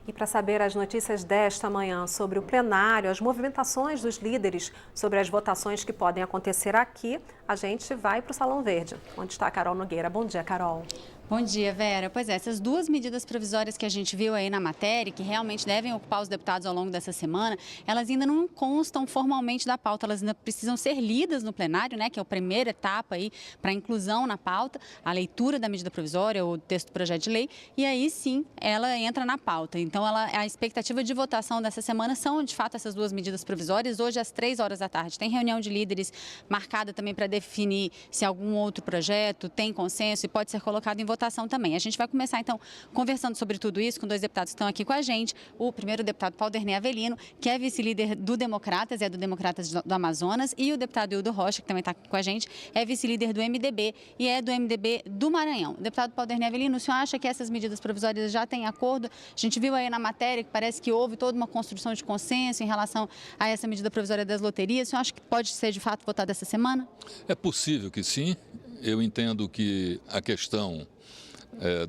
E para saber as notícias desta manhã sobre o plenário, as movimentações dos líderes sobre as votações que podem acontecer aqui, a gente vai para o Salão Verde, onde está a Carol Nogueira. Bom dia, Carol. Bom dia, Vera. Pois é, essas duas medidas provisórias que a gente viu aí na matéria, que realmente devem ocupar os deputados ao longo dessa semana, elas ainda não constam formalmente da pauta, elas ainda precisam ser lidas no plenário, né, que é a primeira etapa aí para inclusão na pauta, a leitura da medida provisória, o texto do projeto de lei, e aí sim ela entra na pauta. Então, a expectativa de votação dessa semana são, de fato, essas duas medidas provisórias. Hoje, às 3 horas da tarde, tem reunião de líderes marcada também para definir se algum outro projeto tem consenso e pode ser colocado em votação também. A gente vai começar, então, conversando sobre tudo isso com dois deputados que estão aqui com a gente. O primeiro deputado, Paulderney Avelino, que é vice-líder do Democratas, é do Democratas do Amazonas, e o deputado Hildo Rocha, que também está aqui com a gente, é vice-líder do MDB e é do MDB do Maranhão. Deputado Paulderney Avelino, o senhor acha que essas medidas provisórias já têm acordo? A gente viu aí na matéria que parece que houve toda uma construção de consenso em relação a essa medida provisória das loterias. O senhor acha que pode ser, de fato, votada essa semana? É possível que sim. Eu entendo que a questão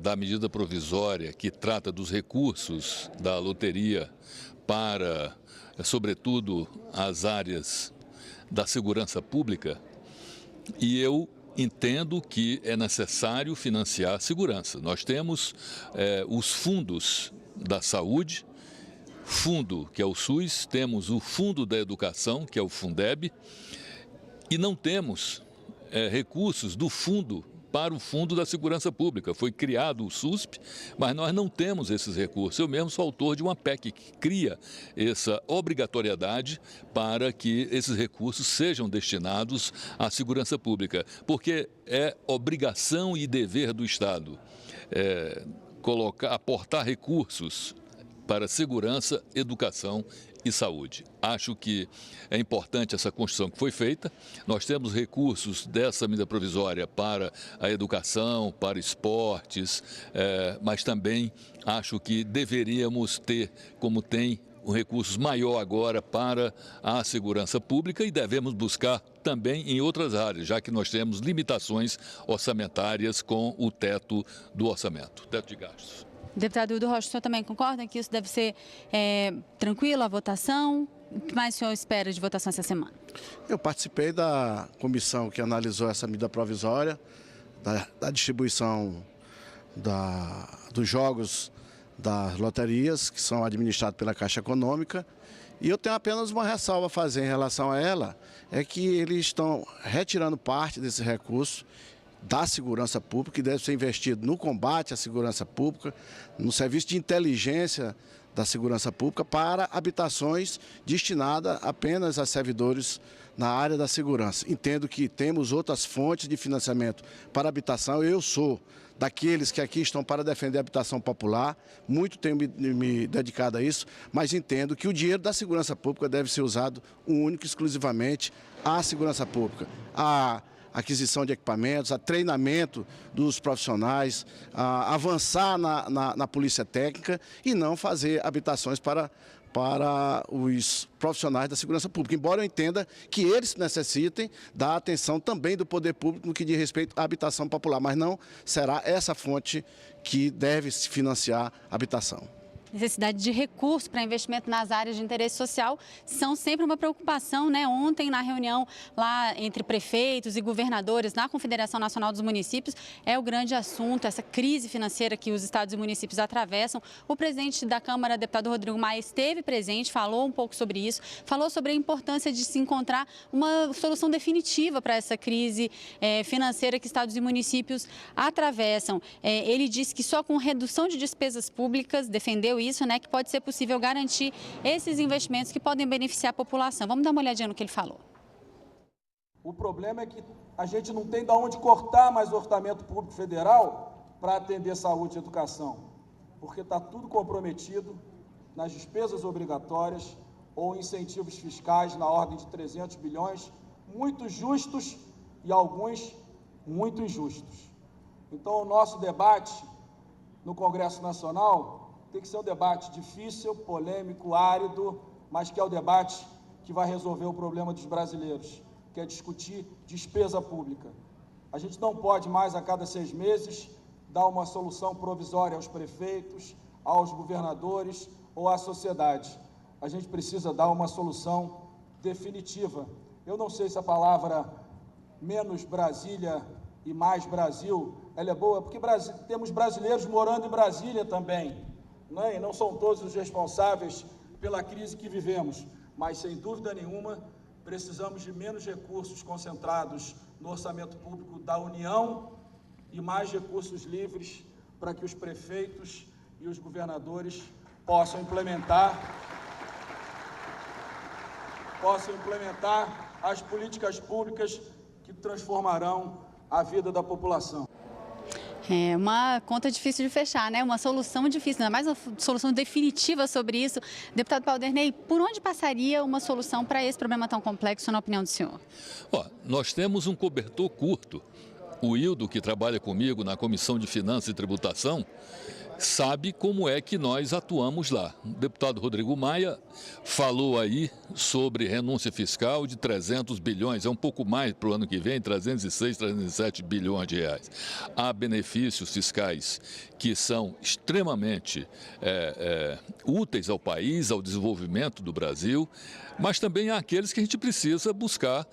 da medida provisória que trata dos recursos da loteria para, sobretudo, as áreas da segurança pública, e eu entendo que é necessário financiar a segurança. Nós temos os fundos da saúde, fundo que é o SUS, temos o fundo da educação, que é o Fundeb, e não temos recursos do fundo para o Fundo da Segurança Pública. Foi criado o SUSP, mas nós não temos esses recursos. Eu mesmo sou autor de uma PEC que cria essa obrigatoriedade para que esses recursos sejam destinados à segurança pública, porque é obrigação e dever do Estado aportar recursos para segurança, educação e saúde. Acho que é importante essa construção que foi feita. Nós temos recursos dessa medida provisória para a educação, para esportes, mas também acho que deveríamos ter, como tem, um recurso maior agora para a segurança pública e devemos buscar também em outras áreas, já que nós temos limitações orçamentárias com o teto do orçamento, teto de gastos. Deputado Hildo Rocha, o senhor também concorda que isso deve ser tranquilo, a votação? O que mais o senhor espera de votação essa semana? Eu participei da comissão que analisou essa medida provisória, da distribuição dos jogos das loterias, que são administrados pela Caixa Econômica, e eu tenho apenas uma ressalva a fazer em relação a ela, é que eles estão retirando parte desse recurso da segurança pública, que deve ser investido no combate à segurança pública, no serviço de inteligência da segurança pública, para habitações destinadas apenas a servidores na área da segurança. Entendo que temos outras fontes de financiamento para habitação. Eu sou daqueles que aqui estão para defender a habitação popular, muito tenho me dedicado a isso, mas entendo que o dinheiro da segurança pública deve ser usado único e exclusivamente à segurança pública, a aquisição de equipamentos, a treinamento dos profissionais, a avançar na polícia técnica e não fazer habitações para os profissionais da segurança pública, embora eu entenda que eles necessitem da atenção também do poder público no que diz respeito à habitação popular, mas não será essa fonte que deve se financiar a habitação. Necessidade de recursos para investimento nas áreas de interesse social são sempre uma preocupação, né? Ontem, na reunião lá entre prefeitos e governadores na Confederação Nacional dos Municípios, é o grande assunto, essa crise financeira que os estados e municípios atravessam. O presidente da Câmara, deputado Rodrigo Maia, esteve presente, falou um pouco sobre isso, falou sobre a importância de se encontrar uma solução definitiva para essa crise financeira que estados e municípios atravessam. Ele disse que só com redução de despesas públicas, defendeu isso, né, que pode ser possível garantir esses investimentos que podem beneficiar a população. Vamos dar uma olhadinha no que ele falou. O problema é que a gente não tem de onde cortar mais o orçamento público federal para atender saúde e educação, porque está tudo comprometido nas despesas obrigatórias ou incentivos fiscais na ordem de 300 bilhões, muito justos e alguns muito injustos. Então, o nosso debate no Congresso Nacional tem que ser um debate difícil, polêmico, árido, mas que é o debate que vai resolver o problema dos brasileiros, que é discutir despesa pública. A gente não pode mais, a cada 6 meses, dar uma solução provisória aos prefeitos, aos governadores ou à sociedade. A gente precisa dar uma solução definitiva. Eu não sei se a palavra menos Brasília e mais Brasil, ela é boa, porque temos brasileiros morando em Brasília também, né? E não são todos os responsáveis pela crise que vivemos, mas, sem dúvida nenhuma, precisamos de menos recursos concentrados no orçamento público da União e mais recursos livres para que os prefeitos e os governadores possam implementar as políticas públicas que transformarão a vida da população. É uma conta difícil de fechar, né? Uma solução difícil, ainda mais uma solução definitiva sobre isso. Deputado Paulo-Derney, por onde passaria uma solução para esse problema tão complexo, na opinião do senhor? Nós temos um cobertor curto. O Hildo, que trabalha comigo na Comissão de Finanças e Tributação, sabe como é que nós atuamos lá. O deputado Rodrigo Maia falou aí sobre renúncia fiscal de 300 bilhões, é um pouco mais para o ano que vem, 306, 307 bilhões de reais. Há benefícios fiscais que são extremamente úteis ao país, ao desenvolvimento do Brasil, mas também há aqueles que a gente precisa buscar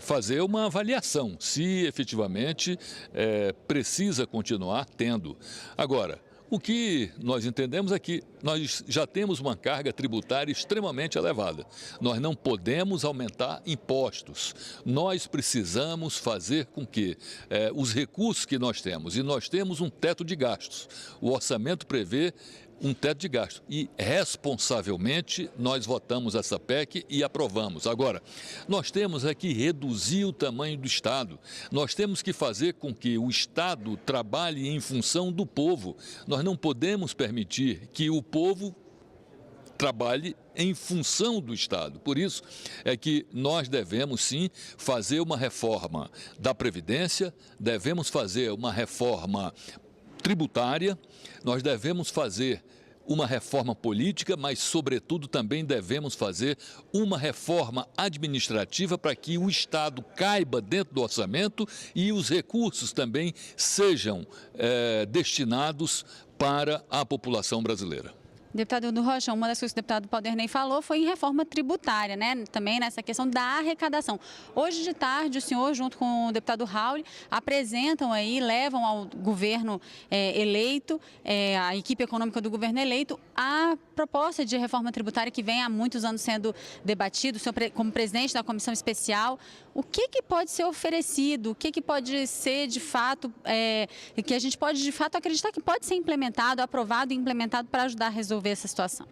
fazer uma avaliação, se efetivamente precisa continuar tendo. Agora, o que nós entendemos é que nós já temos uma carga tributária extremamente elevada. Nós não podemos aumentar impostos. Nós precisamos fazer com que os recursos que nós temos, e nós temos um teto de gastos. O orçamento prevê um teto de gasto e, responsavelmente, nós votamos essa PEC e aprovamos. Agora, nós temos que reduzir o tamanho do Estado. Nós temos que fazer com que o Estado trabalhe em função do povo. Nós não podemos permitir que o povo trabalhe em função do Estado. Por isso é que nós devemos, sim, fazer uma reforma da Previdência, devemos fazer uma reforma tributária, nós devemos fazer uma reforma política, mas, sobretudo, também devemos fazer uma reforma administrativa para que o Estado caiba dentro do orçamento e os recursos também sejam destinados para a população brasileira. Deputado Hildo Rocha, uma das coisas que o deputado Paulo-Derney falou foi em reforma tributária, né? Também nessa questão da arrecadação. Hoje de tarde, o senhor, junto com o deputado Raul, apresentam aí, levam ao governo eleito, a equipe econômica do governo eleito, a proposta de reforma tributária que vem há muitos anos sendo debatido. O senhor, como presidente da comissão especial, o que pode ser oferecido? O que pode ser, de fato, que a gente pode, de fato, acreditar que pode ser implementado, aprovado e implementado para ajudar a resolver essa situação?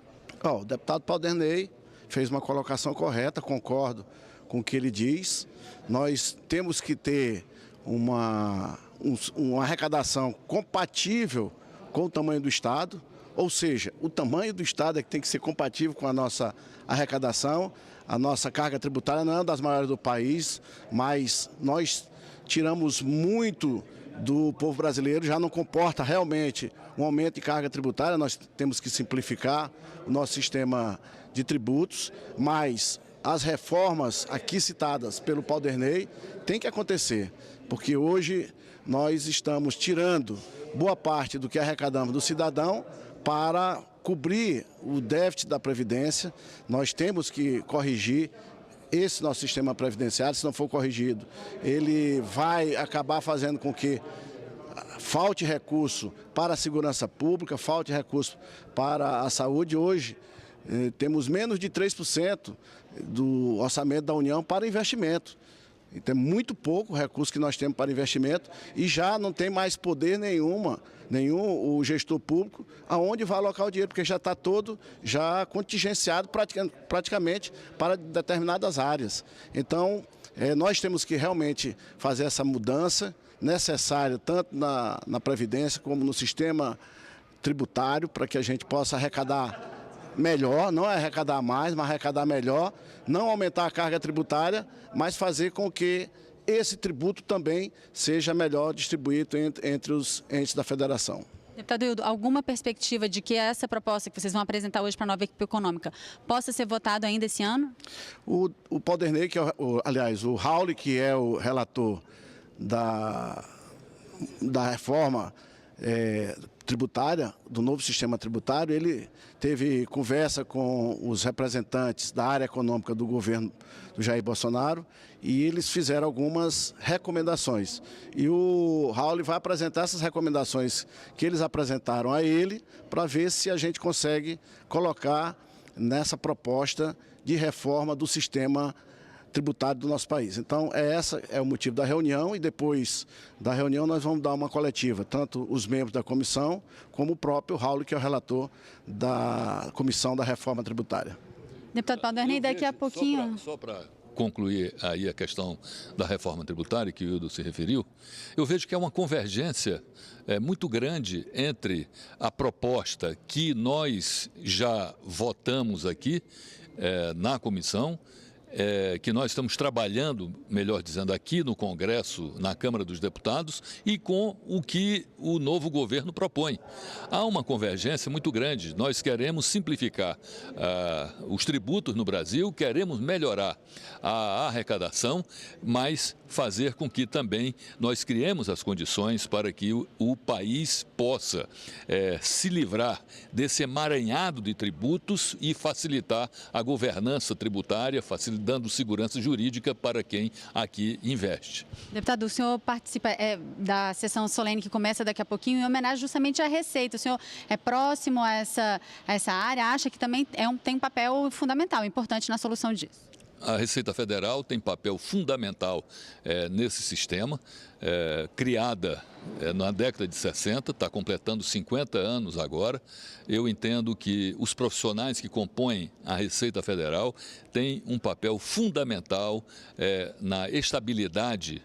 O deputado Paulo-Derney fez uma colocação correta, concordo com o que ele diz. Nós temos que ter uma arrecadação compatível com o tamanho do Estado, ou seja, o tamanho do Estado é que tem que ser compatível com a nossa arrecadação. A nossa carga tributária não é uma das maiores do país, mas nós tiramos muito do povo brasileiro, já não comporta realmente um aumento de carga tributária. Nós temos que simplificar o nosso sistema de tributos, mas as reformas aqui citadas pelo Paulo-Derney têm que acontecer, porque hoje nós estamos tirando boa parte do que arrecadamos do cidadão para cobrir o déficit da Previdência. Nós temos que corrigir esse nosso sistema previdenciário. Se não for corrigido, ele vai acabar fazendo com que falte recurso para a segurança pública, falte recurso para a saúde. Hoje, temos menos de 3% do orçamento da União para investimento. Então, é muito pouco o recurso que nós temos para investimento e já não tem mais poder nenhum o gestor público aonde vai alocar o dinheiro, porque já está todo contingenciado praticamente para determinadas áreas. Então, nós temos que realmente fazer essa mudança necessária, tanto na Previdência como no sistema tributário, para que a gente possa arrecadar melhor, não arrecadar mais, mas arrecadar melhor, não aumentar a carga tributária, mas fazer com que esse tributo também seja melhor distribuído entre os entes da federação. Deputado Hildo, alguma perspectiva de que essa proposta que vocês vão apresentar hoje para a nova equipe econômica possa ser votada ainda esse ano? O Paulo-Derney, aliás, o Raul, que é o relator da reforma tributária, do novo sistema tributário, ele teve conversa com os representantes da área econômica do governo do Jair Bolsonaro e eles fizeram algumas recomendações. E o Raul vai apresentar essas recomendações que eles apresentaram a ele para ver se a gente consegue colocar nessa proposta de reforma do sistema tributário do nosso país. Então, esse é o motivo da reunião e depois da reunião nós vamos dar uma coletiva, tanto os membros da comissão como o próprio Raul, que é o relator da Comissão da Reforma Tributária. Deputado Paulo Darney, daqui a pouquinho... Só para concluir aí a questão da reforma tributária que o Hildo se referiu, eu vejo que é uma convergência muito grande entre a proposta que nós já votamos aqui na comissão, que nós estamos trabalhando, melhor dizendo, aqui no Congresso, na Câmara dos Deputados, e com o que o novo governo propõe. Há uma convergência muito grande. Nós queremos simplificar os tributos no Brasil, queremos melhorar a arrecadação, mas fazer com que também nós criemos as condições para que o país possa se livrar desse emaranhado de tributos e facilitar a governança tributária, dando segurança jurídica para quem aqui investe. Deputado, o senhor participa da sessão solene que começa daqui a pouquinho em homenagem justamente à Receita. O senhor é próximo a essa área, acha que também tem um papel fundamental, importante na solução disso? A Receita Federal tem papel fundamental nesse sistema, criada na década de 60, está completando 50 anos agora. Eu entendo que os profissionais que compõem a Receita Federal têm um papel fundamental na estabilidade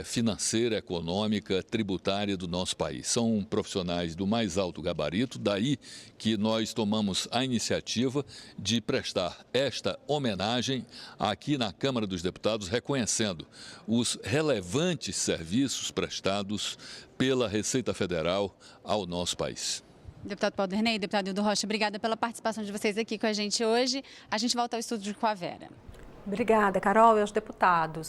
financeira, econômica, tributária do nosso país. São profissionais do mais alto gabarito, daí que nós tomamos a iniciativa de prestar esta homenagem aqui na Câmara dos Deputados, reconhecendo os relevantes serviços prestados pela Receita Federal ao nosso país. Deputado Paulo Darney, deputado Hildo Rocha, obrigada pela participação de vocês aqui com a gente hoje. A gente volta ao estúdio com a Vera. Obrigada, Carol, e aos deputados.